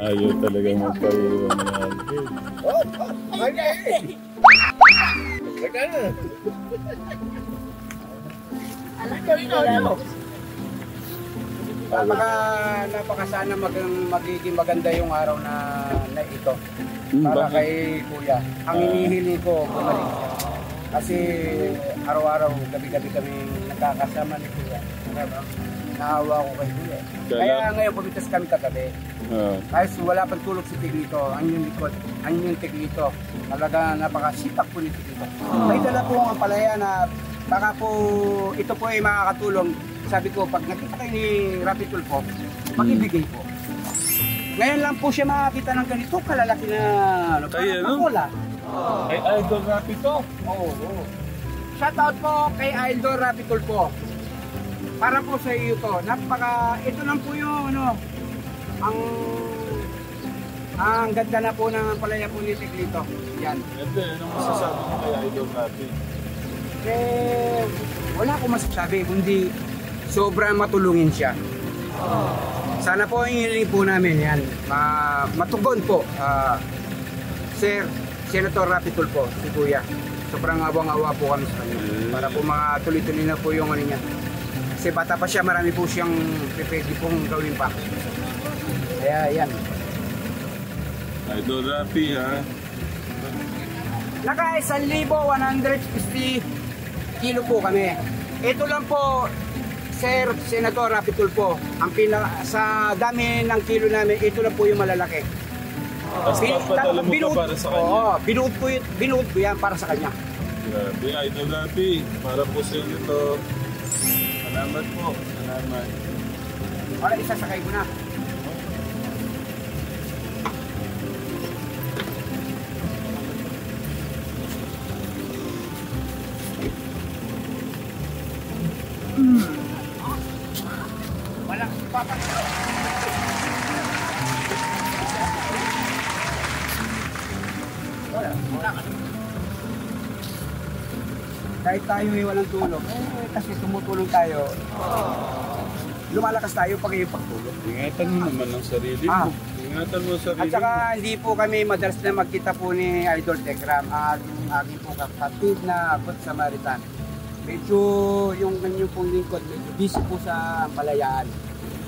Ayaw talaga magpaiwan na Alvin. Napaka sana magiging maganda yung araw na ito para kay Kuya. Ang hinihiling ko bumalik siya. Kasi araw-araw, gabi-gabi kami nakakasama ni Kuya. Naawa ko kay Kuya. Kaya ngayon pumitas kami kagabi. Kahit wala pang tulog si Tiglito, ang yung likod, ang yung Tiglito. Talaga napakasipak po ni Tiglito. May dala po ang palaya na baka po ito po ay makakatulong. Sabi ko, pag nakita kayo ni Rapi Tulfo, mag-ibigay po. Ngayon lang po siya makakita ng ganito, kalalaki na pakola. Kay Idol Rapi to? Oo. Shoutout po kay Idol Rapi Tulfo. Para po sa iyo to. Ito lang po yung ang ganda na po ng palaya po ni Tiglito. Yan. Ito, anong masasabi mo kay Idol Rapi? Wala akong masasabi, kundi sobrang matulungin siya. Sana po ang hiling po namin yan. Matugon po. Sir, Senator Rapi Tulfo, si Kuya. Sobrang awang-awa po kami sa kanya. Para po tuloy-tuloy na po yung ano niya. Kasi bata pa siya, marami po siyang pwede pong gawin pa. Kaya yan. Idol Rapi ha? Naka 1,150 kilo po kami. Ito lang po, Sir Senator Rapi Tulfo, sa dami ng kilo namin, ito lang po yung malalaki. Binuot para sa kanya? Oo, binuot ko yan para sa kanya. Grabe, Idol Rapi. Para po sa inyo to. Salamat po. Salamat. Wala, isasakay ko na. Wala, papa. Wala. Kahit tayo ay walang tulong, kasi tumutulong tayo, lumalakas tayo pag yung pagtulong. Ingatan mo naman ang sarili mo. Ingatan mo ang sarili mo. At saka hindi po kami madalas na magkita po ni Idol Tekram, aking po kapatid na Good Samaritan. Medyo yung kanyang pong lingkod, medyo busy po sa palayaan.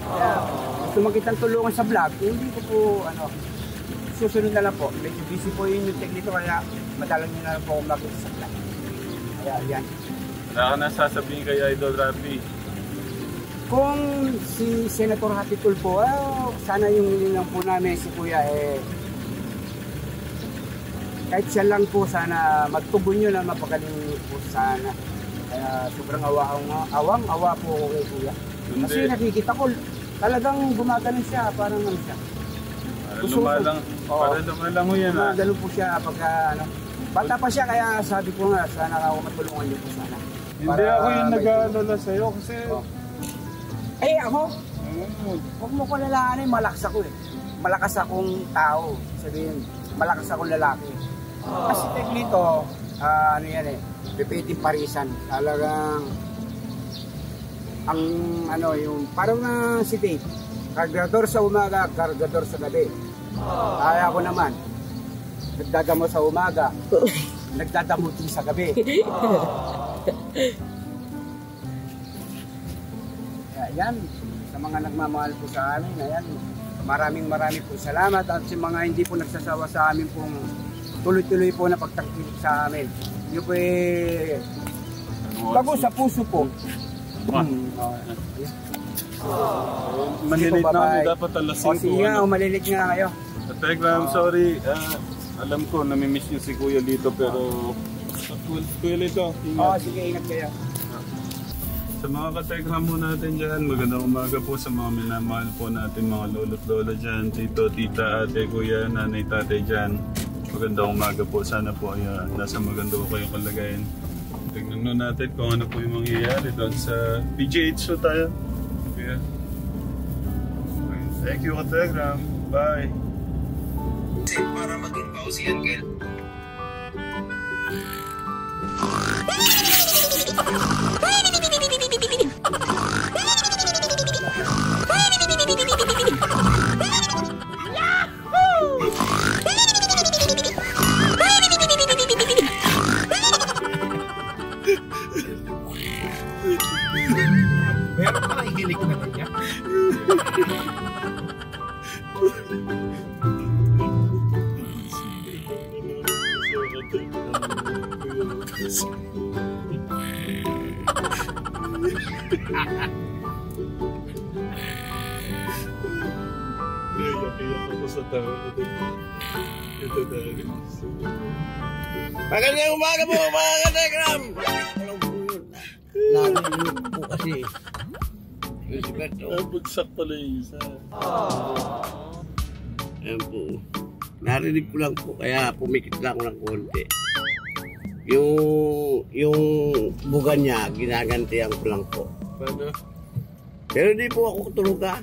Kaya gusto magkitang tulungan sa vlog, hindi ko po susunod na lang po. Medyo busy po yung tekniko, kaya madalang nyo na lang po makita sa vlog. Kaya yan. Wala ka na sasabihin kay Idol Rapi? Kung si Senator Rapi Tulfo, sana yung hilingan po namin si Kuya kahit siya lang po sana magtugon nyo na mapagaling po sana. Kaya sobrang awang-awa po ako kay Kuya. Kasi nakikita ko talagang gumagaling siya, parang siya. Para lumalang mo yan ha? Ganun po siya pagka bata pa siya, kaya sabi ko nga, sana ako matulungan niyo po sana. Hindi ako yung nag-aalala sa'yo kasi... Ako? Huwag mo ko lalaanin, malakas ako eh. Malakas akong tao. Sabihin, malakas akong lalaki. Kasi Tiglito, pipiting parisan. Talagang, yung parang si Dave, kargador sa umaga, kargador sa gabi. Kaya ako naman, nagdadamo sa umaga, nagdadamo din sa gabi. Yan, sa mga nagmamahal po sa amin, ayan, maraming po salamat at sa mga hindi po nagsasawa sa amin pong tuloy-tuloy po na pagtangkilik sa amin. Yun po bago sa puso po. Malilit na dapat alasin ko. Sige nga, malilit nga kayo. Telegram, sorry. Alam ko, namimiss niyo si Kuya Lito pero... Kuya Lito, ingat. Sige, ingat kayo. Sa mga ka-Telegram mo natin dyan, magandang umaga po sa mga minamahal po natin, mga lolo't lola dyan, tito, tita, ate, kuya, nanay, tatay dyan. Magandang umaga po. Sana po ay nasa maganda po kayong kalagayan. Tignan nun natin kung ano po yung mangyayari doon sa PGH show tayo. Yeah. Thank you ka-Telegram. Bye. Para maging pausihan kayo. Meron pa nakikinig na niya. Iyak ako sa tawa. Ito dahil. Magandang umaga po mga ka-Telegram! Alam po yun. Narinig po kasi. Yung si Berto. Bagsak pala yung isa. Ayan po. Narinig ko lang po kaya pumikit lang ako ng konti. Yung buga niya, ginagantihan ko lang po. Paano? Pero di po ako tuluga.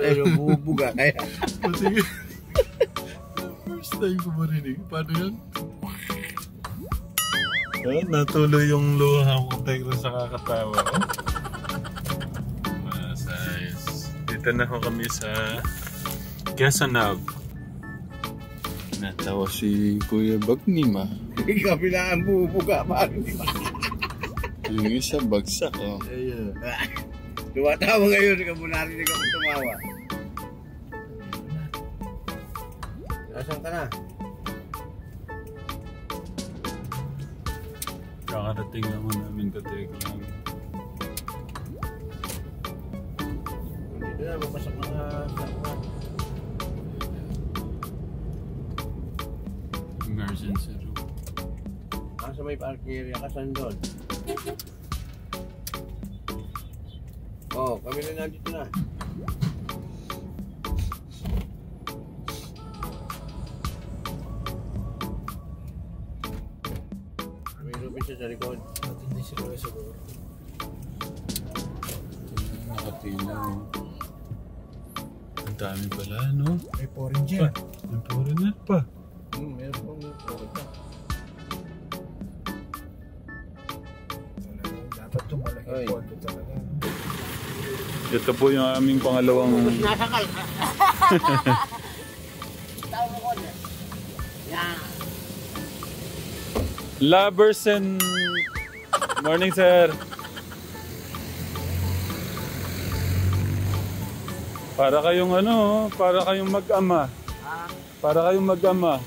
Pero bubuga kaya. Sige. First time ko marinig. Paano yan? Natuloy yung luha ko tayo sa kakatawa. Masayos. Dito na ako kami sa Quezonab. Natawa si Kuya Bagnim ah. Kabilaan bubuga pa. Yung isa bagsak oh. Ayun. Tumatawa ngayon, hindi ka mo narinig ako tumawa. Nasaan ka na? Kakarating lang namin ka-Telegram. Dito na, mapasok na sa Emergency room. sa may parking area ka, saan doon? Oh, kami na nandito na. May lupin siya sa likod. Hindi siguro siguro. Nakatilaw. Ang dami pala, no? May foreign May foreigner pa. Meron pong okay pa. Dapat itong malaking pondo talaga. Ito po yung aming pangalawang... Nasakal ka. Tawag ko na. Yan. Lovers and... Morning, sir. Para kayong ano, para kayong mag-ama. Para kayong mag-ama.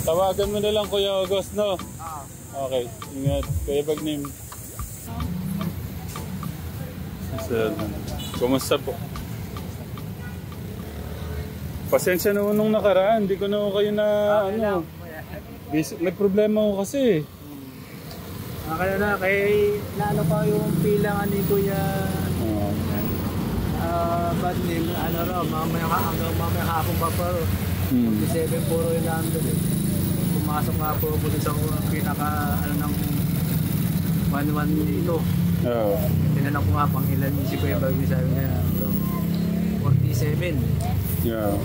Tawagan mo na lang Kuya August, no? Okay, ingat. Kuya Bagnim. Sir, kumusta po? Pasensya na nung nakaraan, hindi ko na kayo na ano. May problema ko kasi. Kaya na, kay naano pa yung pilangan ni Kuya Badnim, ano raw, hanggang mamaya hapon pa pa ro. 47 puro yung nandun eh. Pumasok nga po po sa pinaka, ano ng 1-1 dito. Oo. Tinanong ko nga pang ilan si Kuya Badnim, sabi niya, 47. Yeah.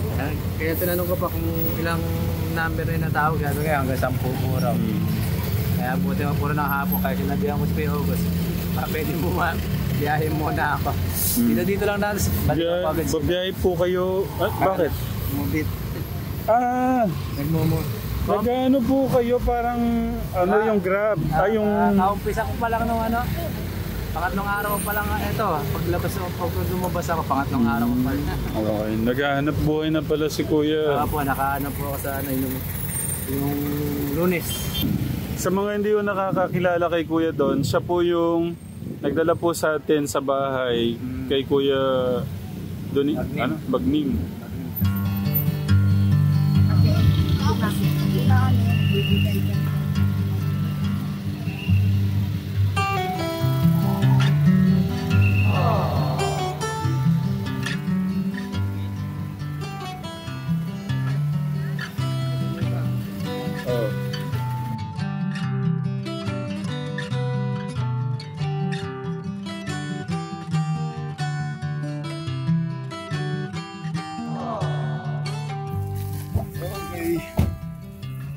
Kaya tinanong ko pa kung ilang number na natawag, sabi kaya hanggang 10 po raw. Kaya buti mo puro ng hapon, kaya sinabihan ko si Kuya August, pwede mo biyahe muna ako. Dito lang natin. Babiyahe po kayo. Bakit? Mubit. Nag-ano po kayo parang ano yung Grab? Yung... Kaumpisa ko pa lang nung ano. Pangatlong araw pa lang ito. Paglabas ako, pag lumabas ako, pangatlong araw pa lang. Okay, naghahanap buhay na pala si Kuya. Po, nakahanap po ako sa ano, yung Lunes. Sa mga hindi ko nakakakilala kay Kuya doon, siya po yung nagdala po sa atin sa bahay kay Kuya Doni, ano? Bagnim.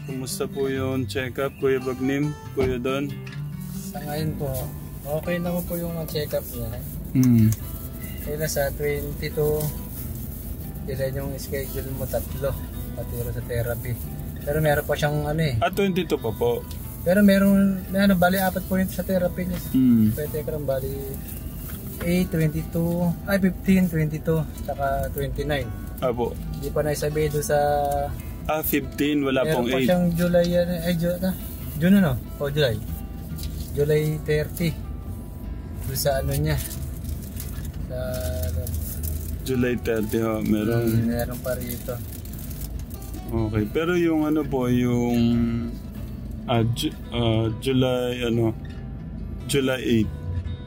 Kumusta po yung check-up, Kuya Bagnim, Kuya Don? Sa ngayon po, okay naman po yung check-up niya. Kaya nasa 22, ilan yung schedule mo, 3, paturo sa therapy. Pero meron pa siyang ano eh. 22 pa po. Pero meron, bali 4 po yun sa therapy niya. Pwede ka rin bali 8, 22, ay 15, 22, saka 29. Apo. Hindi pa naisabi doon sa... 15, wala pong 8. Meron pa siyang July, June ano? O July. July 30. Doon sa ano niya. Sa... July 30 ho, meron. Meron pa rito. Okay, pero yung ano po, yung July July 8.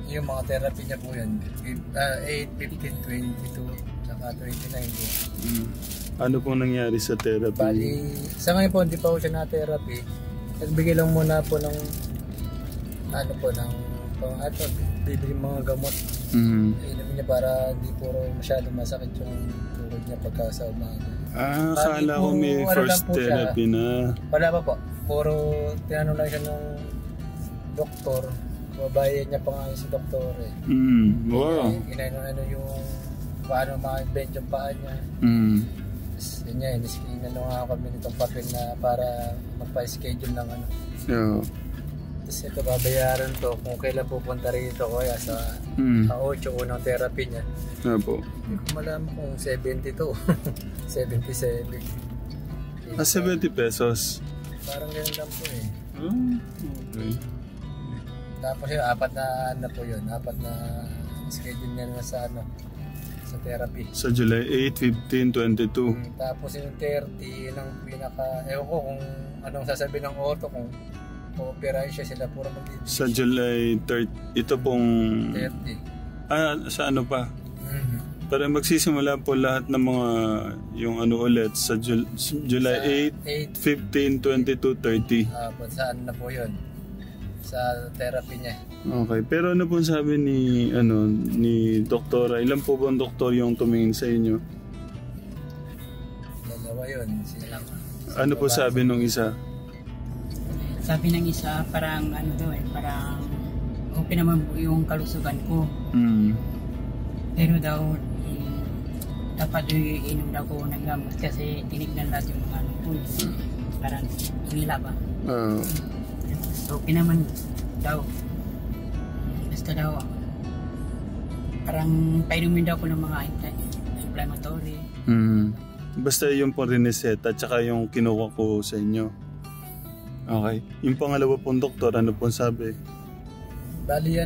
Yung mga therapy niya po yun. 8, 15, 22, saka 29 po. Ano pong nangyari sa therapy? Bali, sa ngayon po, hindi pa po siya na-therapy. Nagbigay lang muna po ng bibili mga gamot. Inumin niya para hindi puro masyado masakit yung tuhod niya pagka sa umaga. Akala ko may first therapy na. Wala pa po. Puro tinanong lang siya ng doktor. Mabayan niya pa nga sa doktor eh. Wow. Ano yung paano ma-bend yung paa niya. Tapos yun niya, inano nga kami nitong papel na para magpa-schedule ng ano. Yeah. Tapos ito babayaran to kung kailan pupunta rito kaya sa 8 unang therapy niya. Po. Hindi ko malaman kung 72. 77. 70 pesos. Parang ganun lang po eh. Okay. Tapos yung 4 na po yun. 4 na schedule niya na sa sa therapy. Sa July 8, 15, 22. Tapos yung 30, yun ang pinaka... Ewan ko kung anong sasabihin ng orto kung operahin siya sila puro mag-ibig. Sa July 30, ito pong... 30. Sa ano pa? Pero magsisimula po lahat ng mga yung ano ulit sa July 8, 15, 22, 30. Sa ano na po yun? Sa therapy niya. Okay, pero ano po sabi ni doktora? Ilan po ba ang doktor yung tumingin sa inyo? Dalawa yun. Silang, ano po sabi nung isa? Sabi ng isa, parang ano daw parang okay naman po yung kalusugan ko. Pero daw, dapat iinom daw ko ng gamot kasi tinignan natin yung ano ko. Parang inila ba? So, okay naman daw. Basta daw, parang painumin daw ko ng mga inflammatory. Basta yung po rineseta at saka yung kinuha ko sa inyo. Okay. Yung pangalawa pong doktor, ano pong sabi? Bali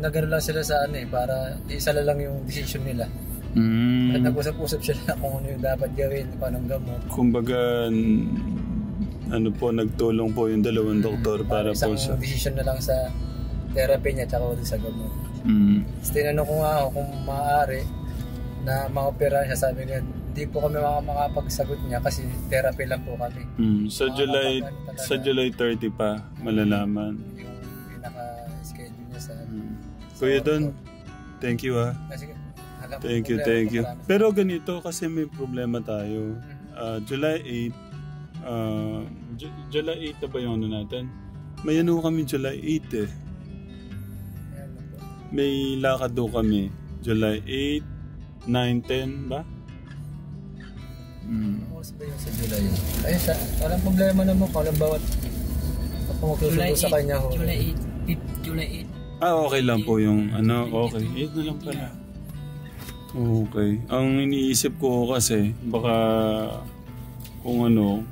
nagano lang sila sa para isa lang yung decision nila. At nag-usap-usap sila kung ano yung dapat gawin, paano gamot. Kumbaga, ano po, nagtulong po yung dalawang doktor para po sa... Isang decision na lang sa therapy niya at sa gamot. Tapos tinanong ko nga ako kung maaari na ma-opera siya. Sabi niya, hindi po kami makapagsagot niya kasi therapy lang po kami. Sa July 30 pa, malalaman. Yung pinaka-schedule niya sa... Kuya Don, thank you Thank you. Pero ganito kasi may problema tayo. July 8, July 8 na ba yung ano natin? May ano kami July 8 eh. May lakad daw kami. July 8, 9, 10 ba? Oras ba yun sa July? Ayun, walang problema naman kung alam bawat magsusundo sa kanya. July 8. Okay lang po yung ano, okay. 8 na lang pala. Okay. Ang iniisip ko kasi, baka kung ano,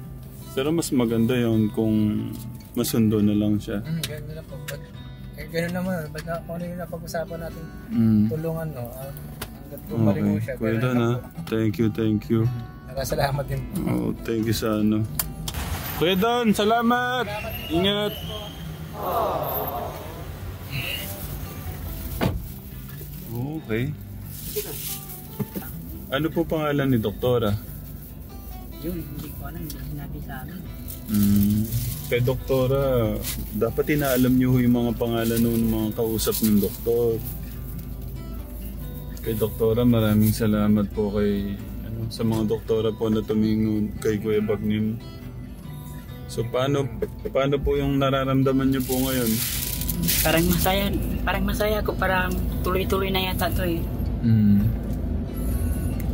pero mas maganda yon kung masundo na lang siya. Ganun na po. Ganun naman, ba't kung ano yung napag-usapan natin, tulungan hanggat bumalik mo siya. Kuya Don thank you. Nakasalamat din po. Thank you sa ano. Kuya Don, salamat! Ingat! Okay. Ano po pangalan ni Doktora? Yun, hindi ko alam, hindi sinabi sa amin. Kay Doktora, dapat inaalam niyo yung mga pangalan ng mga kausap ng doktor. Kay Doktora, maraming salamat po kay sa mga doktora po na tumingon kay Kuya Bagnim. So paano po yung nararamdaman niyo po ngayon? Parang masaya ko, parang tuloy-tuloy na yata to eh.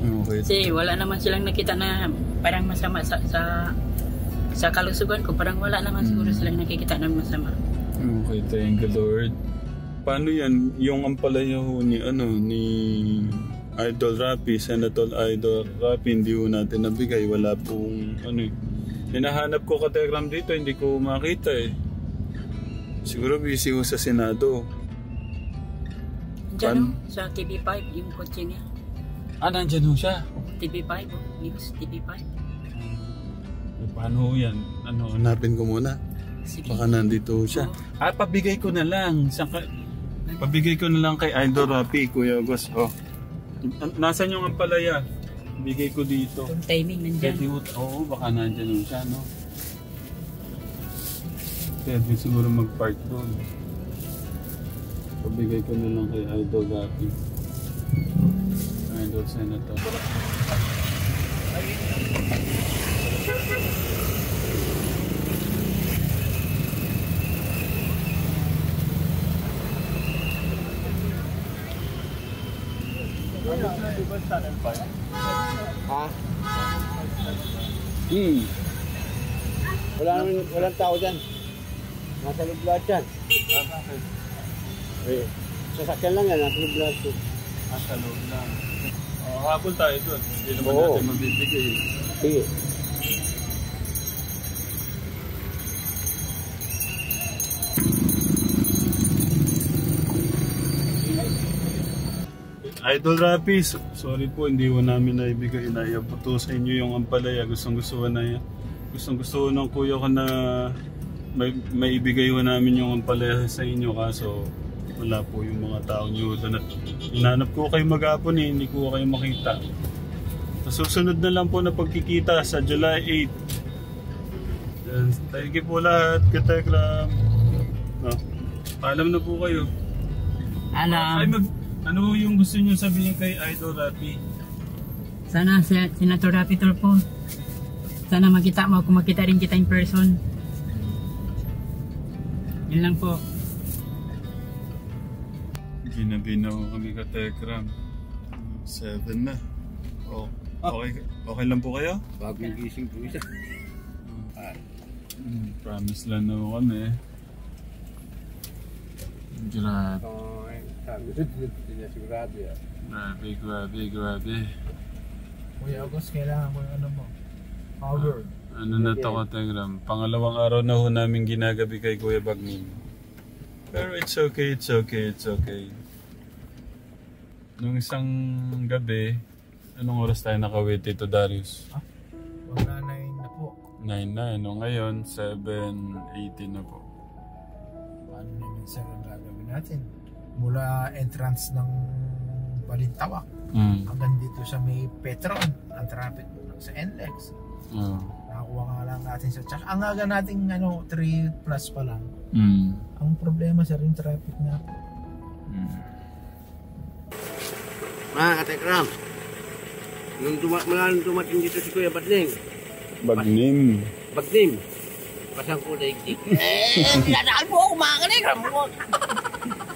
Okay. Kasi wala naman silang nakita na parang masama sa kalusugan ko. Parang wala naman siguro silang nakikita na masama. Okay, thank you Lord. Paano yan? Yung ampalaya ho ni Idol Rapi, Senator Idol Rapi, hindi ho natin nabigay. Wala pong hinahanap ko katekram dito, hindi ko makita eh. Siguro busy ho sa Senado. Diyan sa TV5, yung kotse niya. Nandyan ho siya? TV5, news TV5. Paano ho yan? Hanapin ko muna. Sige. Baka nandito ho siya. Pabigay ko na lang. Pabigay ko na lang kay Idol Rapi, Kuya August. Nasaan yung ampalaya? Bigay ko dito. Yung timing nandyan. Oo, baka nandyan ho siya, no? Pwede siguro mag-park doon. Pabigay ko na lang kay Idol Rapi. Idol Senator. Walang tao dyan. Nasa loob lahat yan. Sasakyan lang yan, nasa loob lahat yan. Sa loob lang. Habol tayo doon. Hindi naman natin mabibigay. Sige. Idol Rapi, sorry po, hindi ko namin naibigay. Inaiabot ko sa inyo yung ampalaya. Gustong gusto ng kuya ko na may ibigay ko namin yung ampalaya sa inyo. Kaso wala po yung mga tao nyo doon. Hinanap ko kayo mag-apon eh, hindi ko kayo makita. Sa susunod na lang po na pagkikita sa July 8. Yan, thank you po lahat. Katekram. Paalam na po kayo. Ano yung gusto niyo sabihin kay Idol Rapi? Sana Senator Rapi Tulfo, sana makita mo kung makita rin kita in person. Yun lang po. Ginabinaw kami ka Tekram. 7 na. Okay lang po kayo? Bagong gising po isa. Promise lang na kami. Grabe. Sigurado yan. Grabe. Kuya August, kailangan ko yung ano mo. Power. Ano na to ka Tekram? Pangalawang araw na ho namin ginagabi kay Kuya Bagnim. Pero it's okay. Nung isang gabi, anong oras tayo nakawit dito, Darius? Wala 9 na po. 9 na, ngayon 7:18 na po. Paano naman sir ang gagawin natin? Mula entrance ng Balintawak hanggang dito sa may Petron, ang traffic sa NLEX. Nakakuha nga lang natin sa check. Ang aga nating 3 plus pa lang. Ang problema sa ring traffic nga po. Mga katekram, nung dumating dito si Kuya Bagnim. Pasang ko daigdig. Dinadaan mo ako mga katekram.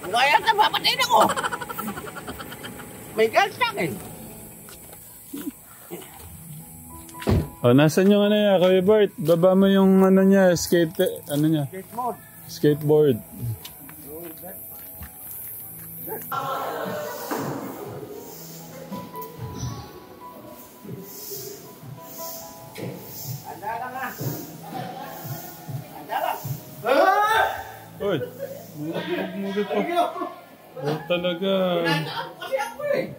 Kaya ka, papatayin ako. May gas sa akin. Nasaan yung Kuya Bart? Baba mo yung niya, skateboard. Uy, mugit po. Talaga. Kasi ako eh.